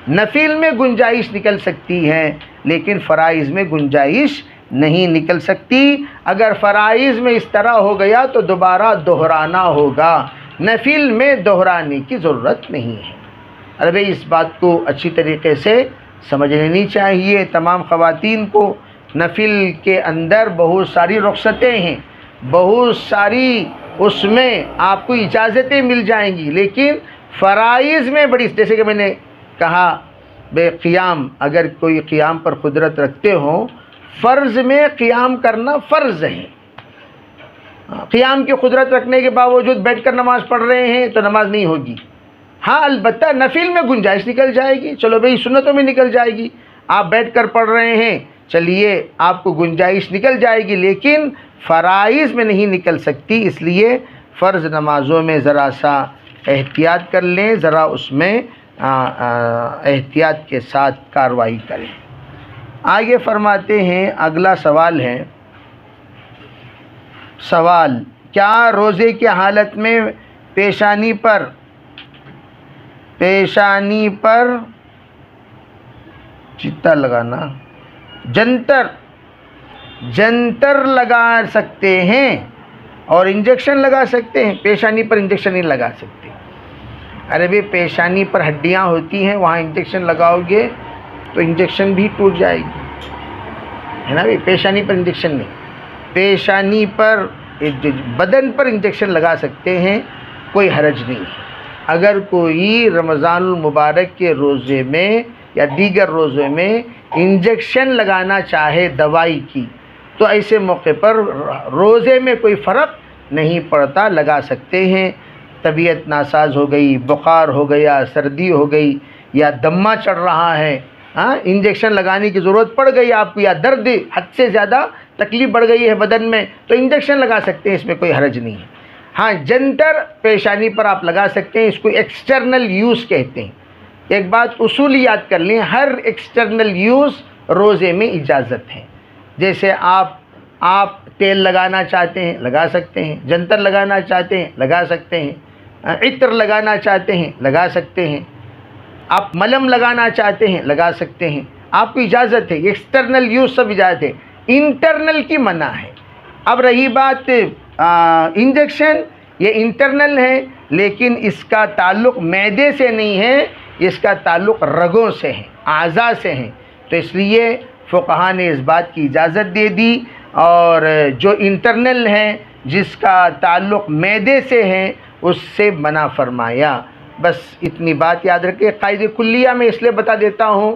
نفل میں گنجائش نکل سکتی ہے لیکن فرائض میں گنجائش نہیں نکل سکتی. اگر فرائض میں اس طرح ہو گیا تو دوبارہ دہرانا ہوگا، نفل میں دہرانے کی ضرورت نہیں ہے. ارے اس بات کو اچھی طریقے سے سمجھ لینی چاہیے. تمام خواتین کو نفل کے اندر بہت ساری رخصتیں ہیں، بہت ساری اس میں آپ کو اجازتیں مل جائیں گی، لیکن فرائض میں بڑی، جیسے کہ میں نے کہا بے قیام، اگر کوئی قیام پر قدرت رکھتے ہوں، فرض میں قیام کرنا فرض ہے. قیام کی قدرت رکھنے کے باوجود بیٹھ کر نماز پڑھ رہے ہیں تو نماز نہیں ہوگی. ہاں البتہ نفل میں گنجائش نکل جائے گی، چلو بھئی سنتوں میں نکل جائے گی، آپ بیٹھ کر پڑھ رہے ہیں، چلیے آپ کو گنجائش نکل جائے گی، لیکن فرائض میں نہیں نکل سکتی. اس لیے فرض نمازوں میں ذرا سا احتیاط کر لیں، ذرا اس میں احتیاط کے ساتھ کارروائی کریں. آگے فرماتے ہیں، اگلا سوال ہے، سوال کیا روزے کی حالت میں پیشانی پر چتا لگانا، جنتر جنتر لگا سکتے ہیں اور انجیکشن لگا سکتے ہیں، پیشانی پر انجیکشن نہیں لگا سکتے۔ ارے بھائی پیشانی پر ہڈیاں ہوتی ہیں، وہاں انجیکشن لگاؤ گے تو انجیکشن بھی ٹوٹ جائے گی، ہے نا بھائی، پیشانی پر انجیکشن نہیں، پیشانی پر بدن پر انجیکشن لگا سکتے ہیں، کوئی حرج نہیں ہے۔ اگر کوئی رمضان المبارک کے روزے میں یا دیگر روزے میں انجیکشن لگانا چاہے دوائی کی تو ایسے موقع پر روزے میں کوئی فرق نہیں پڑتا، لگا سکتے ہیں۔ طبیعت ناساز ہو گئی، بخار ہو گیا، سردی ہو گئی یا دمہ چڑھ رہا ہے، انجیکشن لگانے کی ضرورت پڑ گئی آپ کو، یا درد حد سے زیادہ تکلیف بڑھ گئی ہے بدن میں، تو انجیکشن لگا سکتے ہیں، اس میں کوئی حرج نہیں ہے۔ ہاں جنتر پیشانی پر آپ لگا سکتے ہیں، اس کو ایکسٹرنل یوز کہتے ہیں۔ ایک بات اصول یاد کر لیں، ہر ایکسٹرنل یوز روزے میں اجازت ہے۔ جیسے آپ تیل لگانا چاہتے ہیں لگا سکتے ہیں، جنتر لگانا چاہتے ہیں لگا سکتے ہیں، عطر لگانا چاہتے ہیں لگا سکتے ہیں، آپ ملم لگانا چاہتے ہیں لگا سکتے ہیں، آپ کو اجازت ہے۔ ایکسٹرنل یوز سب اجازت ہے، انٹرنل کی منع ہے۔ اب رہی بات انجیکشن، یہ انٹرنل ہے لیکن اس کا تعلق معدے سے نہیں ہے، اس کا تعلق رگوں سے ہے، اعضاء سے ہے، تو اس لیے فقہا نے اس بات کی اجازت دے دی، اور جو انٹرنل ہے جس کا تعلق معدے سے ہے اس سے منع فرمایا۔ بس اتنی بات یاد رکھیں۔ قاعدہ کلیہ میں اس لیے بتا دیتا ہوں،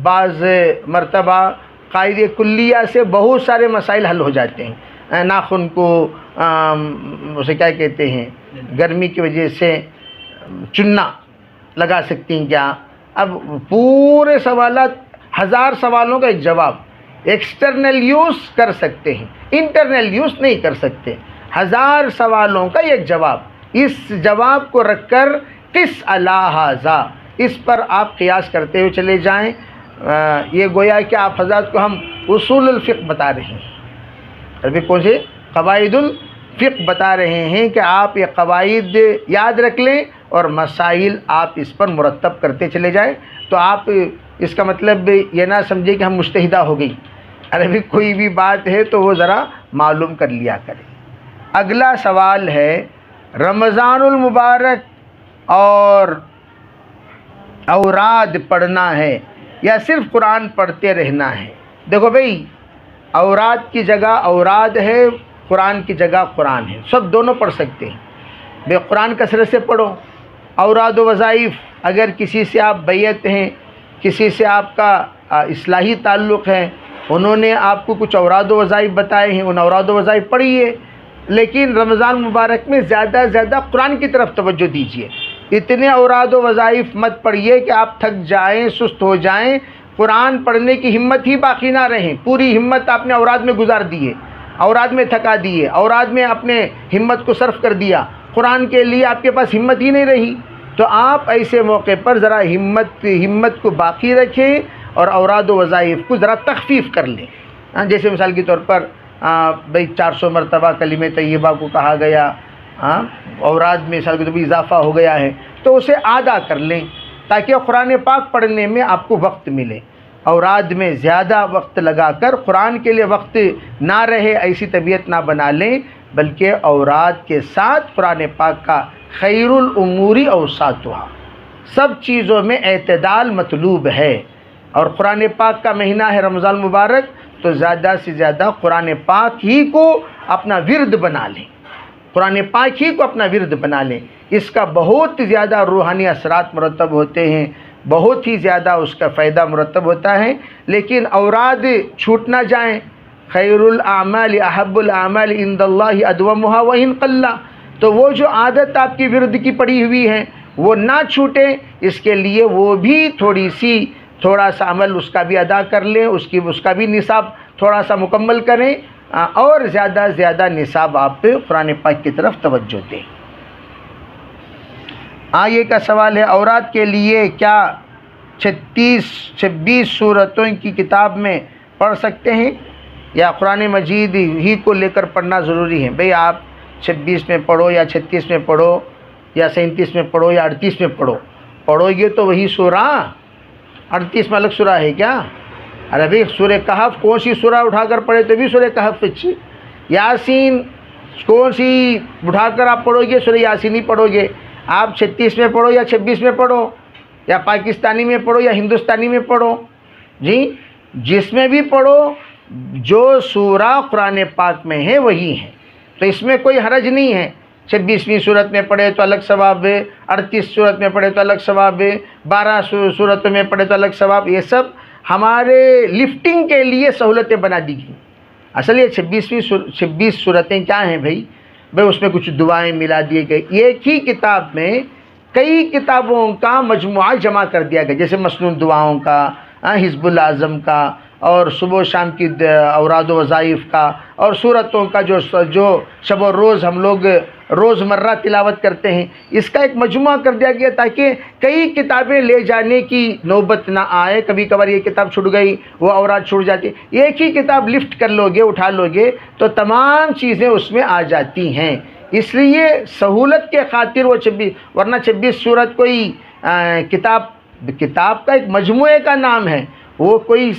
بعض مرتبہ قاعدہ کلیہ سے بہت سارے مسائل حل ہو جاتے ہیں۔ ناخن کو اسے کیا کہتے ہیں، گرمی کی وجہ سے چننا لگا سکتی ہیں کیا؟ اب پورے سوالات، 1000 سوالوں کا ایک جواب، ایکسٹرنل یوز کر سکتے ہیں، انٹرنل یوز نہیں کر سکتے۔ 1000 سوالوں کا ایک جواب، اس جواب کو رکھ کر قس علی ھذا، اس پر آپ قیاس کرتے ہوئے چلے جائیں۔ یہ گویا کہ آپ حضرات کو ہم اصول الفقہ بتا رہے ہیں، ابھی کون سے قواعد الفقہ بتا رہے ہیں کہ آپ یہ قواعد یاد رکھ لیں اور مسائل آپ اس پر مرتب کرتے چلے جائیں۔ تو آپ اس کا مطلب یہ نہ سمجھے کہ ہم مجتہدہ ہو گئی، ارے بھی کوئی بھی بات ہے تو وہ ذرا معلوم کر لیا کریں۔ اگلا سوال ہے، رمضان المبارک اور اوراد پڑھنا ہے یا صرف قرآن پڑھتے رہنا ہے؟ دیکھو بھئی، اوراد کی جگہ اوراد ہے، قرآن کی جگہ قرآن ہے، سب دونوں پڑھ سکتے ہیں۔ بے قرآن کثرت سے پڑھو، اوراد و وظائف، اگر کسی سے آپ بیعت ہیں، کسی سے آپ کا اصلاحی تعلق ہے، انہوں نے آپ کو کچھ اوراد و وظائف بتائے ہیں، ان اوراد و وظائف پڑھیے، لیکن رمضان مبارک میں زیادہ سے زیادہ قرآن کی طرف توجہ دیجیے۔ اتنے اوراد و وظائف مت پڑھیے کہ آپ تھک جائیں، سست ہو جائیں، قرآن پڑھنے کی ہمت ہی باقی نہ رہیں، پوری ہمت آپ نے اوراد میں گزار دیے، اوراد میں تھکا دیے، اوراد میں اپنے ہمت کو صرف کر دیا، قرآن کے لیے آپ کے پاس ہمت ہی نہیں رہی۔ تو آپ ایسے موقع پر ذرا ہمت کو باقی رکھیں اور اوراد و وظائف کو ذرا تخفیف کر لیں۔ جیسے مثال کے طور پر بھئی 400 مرتبہ کلمہ طیبہ کو کہا گیا، اوراد میں مثال کے طور پر اضافہ ہو گیا ہے تو اسے آدھا کر لیں تاکہ قرآن پاک پڑھنے میں آپ کو وقت ملے۔ اوراد میں زیادہ وقت لگا کر قرآن کے لیے وقت نہ رہے، ایسی طبیعت نہ بنا لیں، بلکہ اوراد کے ساتھ قرآن پاک کا خیر الامور اوساطھا، سب چیزوں میں اعتدال مطلوب ہے۔ اور قرآن پاک کا مہینہ ہے رمضان مبارک، تو زیادہ سے زیادہ قرآن پاک ہی کو اپنا ورد بنا لیں، قرآن پاک ہی کو اپنا ورد بنا لیں۔ اس کا بہت زیادہ روحانی اثرات مرتب ہوتے ہیں، بہت ہی زیادہ اس کا فائدہ مرتب ہوتا ہے۔ لیکن اوراد چھوٹ نہ جائیں، خیر الاعمال احب الاعمال عند اللہ ادومها وان قل، تو وہ جو عادت آپ کی ورد کی پڑی ہوئی ہے وہ نہ چھوٹے، اس کے لیے وہ بھی تھوڑا سا عمل اس کا بھی ادا کر لیں، اس کا بھی نصاب تھوڑا سا مکمل کریں، اور زیادہ سے زیادہ نصاب آپ پہ قرآن پاک کی طرف توجہ دیں۔ آگے کا سوال ہے، اوراد کے لیے کیا 26 سورتوں کی کتاب میں پڑھ سکتے ہیں یا قرآن مجید ہی کو لے کر پڑھنا ضروری ہے؟ بھئی آپ 26 میں پڑھو یا 36 میں پڑھو یا 37 میں پڑھو یا 38 میں پڑھو گے تو وہی سورہ، 38 میں الگ سورہ ہے کیا؟ ارے بھائی سورہ کہف کون سی سورہ اٹھا کر پڑھے تو بھی سورہ کہف اچھی، یاسین کون سی اٹھا کر آپ پڑھو گے، سورہ یاسین ہی پڑھو گے، آپ 36 میں پڑھو یا 26 میں پڑھو یا پاکستانی میں پڑھو یا ہندوستانی میں پڑھو، جی جس میں بھی پڑھو جو سورہ قرآن پاک میں ہے وہی ہے، تو اس میں کوئی حرج نہیں ہے۔ 26ویں صورت میں پڑھے تو الگ ثواب ہے، 38 صورت میں پڑھے تو الگ ثواب ہے، 12 صورتوں میں پڑھے تو الگ ثواب، یہ سب ہمارے لفٹنگ کے لیے سہولتیں بنا دی گئی۔ اصل یہ 26 صورتیں کیا ہیں بھائی اس میں کچھ دعائیں ملا دیے گئے، ایک ہی کتاب میں کئی کتابوں کا مجموعہ جمع کر دیا گیا، جیسے مسنون دعاؤں کا، حزب الاعظم کا، اور صبح و شام کی اوراد و وظائف کا، اور سورتوں کا جو شب و روز ہم لوگ روزمرہ تلاوت کرتے ہیں، اس کا ایک مجموعہ کر دیا گیا تاکہ کئی کتابیں لے جانے کی نوبت نہ آئے، کبھی کبھار یہ کتاب چھوٹ گئی وہ اوراد چھوٹ جاتی، ایک ہی کتاب لفٹ کر لو گے، اٹھا لو گے تو تمام چیزیں اس میں آ جاتی ہیں۔ اس لیے سہولت کے خاطر وہ 26، ورنہ 26 صورت کوئی کتاب کا ایک مجموعے کا نام ہے، وہ کوئی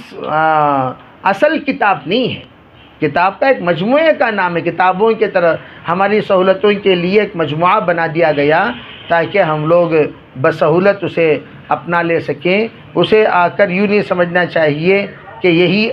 اصل کتاب نہیں ہے، کتاب کا ایک مجموعے کا نام ہے۔ کتابوں کی طرح ہماری سہولتوں کے لیے ایک مجموعہ بنا دیا گیا تاکہ ہم لوگ بسہولت اسے اپنا لے سکیں۔ اسے آ کر یوں نہیں سمجھنا چاہیے کہ یہی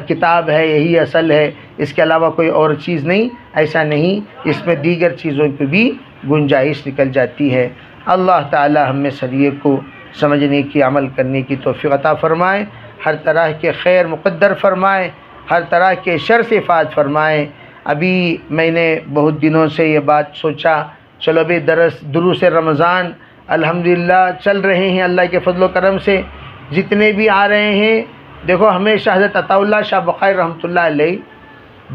کتاب ہے، یہی اصل ہے، اس کے علاوہ کوئی اور چیز نہیں، ایسا نہیں، اس میں دیگر چیزوں کی بھی گنجائش نکل جاتی ہے۔ اللہ تعالی ہم میں سبھی کو سمجھنے کی، عمل کرنے کی توفیق عطا فرمائے، ہر طرح کے خیر مقدر فرمائے، ہر طرح کے شر سے حفاظت فرمائے۔ ابھی میں نے بہت دنوں سے یہ بات سوچا، چلو بھی دروس رمضان الحمدللہ چل رہے ہیں اللہ کے فضل و کرم سے، جتنے بھی آ رہے ہیں، دیکھو ہمیشہ حضرت عطا اللہ شاہ بقائی رحمۃ اللہ علیہ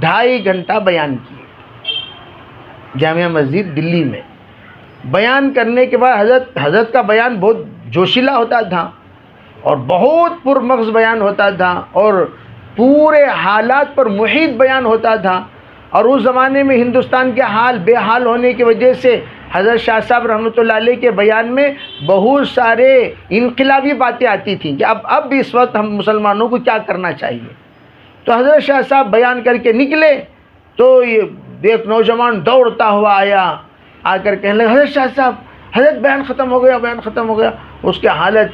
2.5 گھنٹہ بیان کیے جامعہ مسجد دلی میں۔ بیان کرنے کے بعد حضرت کا بیان بہت جوشیلا ہوتا تھا اور بہت پرمغز بیان ہوتا تھا اور پورے حالات پر محیط بیان ہوتا تھا، اور اس زمانے میں ہندوستان کے حال بے حال ہونے کی وجہ سے حضرت شاہ صاحب رحمۃ اللہ علیہ کے بیان میں بہت سارے انقلابی باتیں آتی تھیں کہ اب اس وقت ہم مسلمانوں کو کیا کرنا چاہیے۔ تو حضرت شاہ صاحب بیان کر کے نکلے تو ایک نوجوان دوڑتا ہوا آیا، آ کر کہنے لگا حضرت شاہ صاحب حضرت بیان ختم ہو گیا، بیان ختم ہو گیا۔ اس کی حالت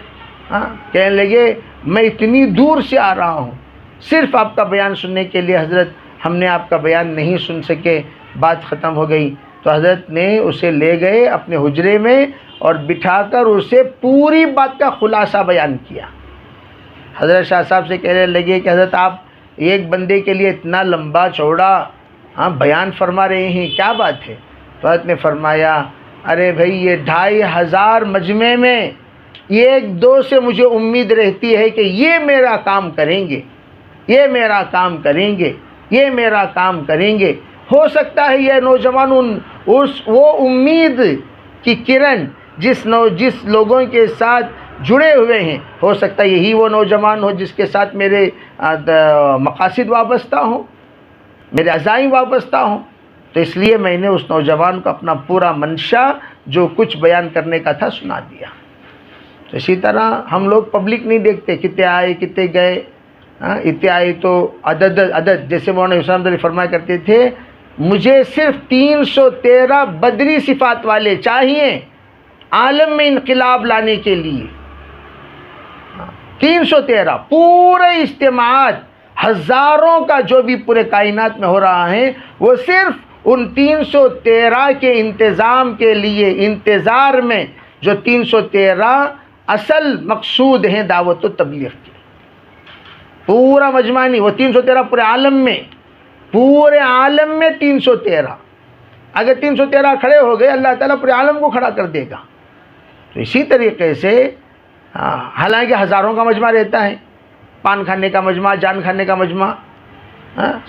کہنے لگے میں اتنی دور سے آ رہا ہوں صرف آپ کا بیان سننے کے لیے، حضرت ہم نے آپ کا بیان نہیں سن سکے، بات ختم ہو گئی۔ تو حضرت نے اسے لے گئے اپنے حجرے میں اور بٹھا کر اسے پوری بات کا خلاصہ بیان کیا۔ حضرت شاہ صاحب سے کہنے لگے کہ حضرت آپ ایک بندے کے لیے اتنا لمبا چوڑا بیان فرما رہے ہیں، کیا بات ہے؟ تو حضرت نے فرمایا ارے بھائی یہ 2500 مجمع میں 1-2 سے مجھے امید رہتی ہے کہ یہ میرا کام کریں گے، یہ میرا کام کریں گے، یہ میرا کام کریں گے۔ ہو سکتا ہے یہ نوجوان وہ امید کی کرن جس لوگوں کے ساتھ جڑے ہوئے ہیں، ہو سکتا ہے یہی وہ نوجوان ہو جس کے ساتھ میرے مقاصد وابستہ ہوں، میرے عزائم وابستہ ہوں۔ تو اس لیے میں نے اس نوجوان کو اپنا پورا منشا جو کچھ بیان کرنے کا تھا سنا دیا۔ تو اسی طرح ہم لوگ پبلک نہیں دیکھتے کتنے آئے کتنے گئے، اتنے آئے تو عدد جیسے مولانا حسین علی فرمایا کرتے تھے مجھے صرف 313 بدری صفات والے چاہیے عالم میں انقلاب لانے کے لیے۔ 313 پورے اجتماعات ہزاروں کا جو بھی پورے کائنات میں ہو رہا ہے وہ صرف ان 313 کے انتظام کے لیے، انتظار میں جو 313 اصل مقصود ہیں دعوت و تبلیغ کے، پورا مجمع نہیں، وہ 313 پورے عالم میں 313۔ اگر 313 کھڑے ہو گئے اللہ تعالیٰ پورے عالم کو کھڑا کر دے گا۔ تو اسی طریقے سے حالانکہ ہزاروں کا مجمع رہتا ہے، پان کھانے کا مجمع، جان کھانے کا مجمع،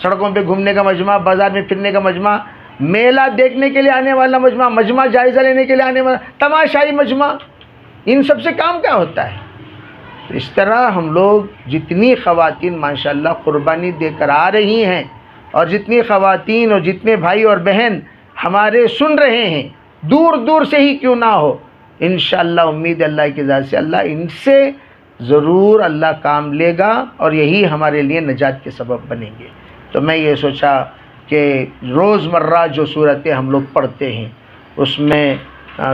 سڑکوں پہ گھومنے کا مجمع، بازار میں پھرنے کا مجمع، میلہ دیکھنے کے لیے آنے والا مجمع، مجمع جائزہ لینے کے لیے آنے والا تماشائی مجمع، ان سب سے کام کیا ہوتا ہے؟ اس طرح ہم لوگ جتنی خواتین ماشاءاللہ قربانی دے کر آ رہی ہیں، اور جتنی خواتین اور جتنے بھائی اور بہن ہمارے سن رہے ہیں دور دور سے ہی کیوں نہ ہو، انشاءاللہ امید اللہ کی ذات سے اللہ ان سے ضرور اللہ کام لے گا اور یہی ہمارے لیے نجات کے سبب بنیں گے۔ تو میں یہ سوچا کہ روزمرہ جو صورتیں ہم لوگ پڑھتے ہیں اس میں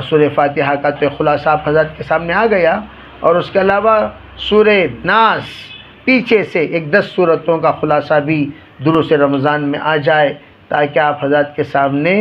سورہ فاتحہ کا تو خلاصہ آپ حضرات کے سامنے آ گیا، اور اس کے علاوہ سورہ ناس پیچھے سے ایک 10 صورتوں کا خلاصہ بھی دروس رمضان میں آ جائے، تاکہ آپ حضرات کے سامنے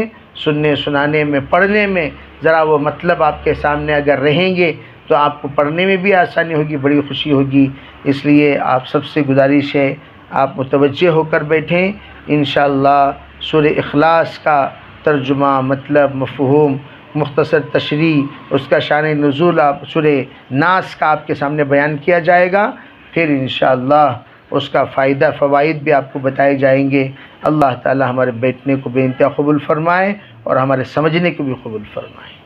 سننے سنانے میں پڑھنے میں ذرا وہ مطلب آپ کے سامنے اگر رہیں گے تو آپ کو پڑھنے میں بھی آسانی ہوگی، بڑی خوشی ہوگی۔ اس لیے آپ سب سے گزارش ہے آپ متوجہ ہو کر بیٹھیں۔ انشاءاللہ سورہ اخلاص کا ترجمہ، مطلب، مفہوم، مختصر تشریح، اس کا شان نزول آپ سورہ ناس کا آپ کے سامنے بیان کیا جائے گا، پھر انشاءاللہ اس کا فائدہ فوائد بھی آپ کو بتائے جائیں گے۔ اللہ تعالی ہمارے بیٹھنے کو بے انتہا قبول فرمائے اور ہمارے سمجھنے کو بھی قبول فرمائے۔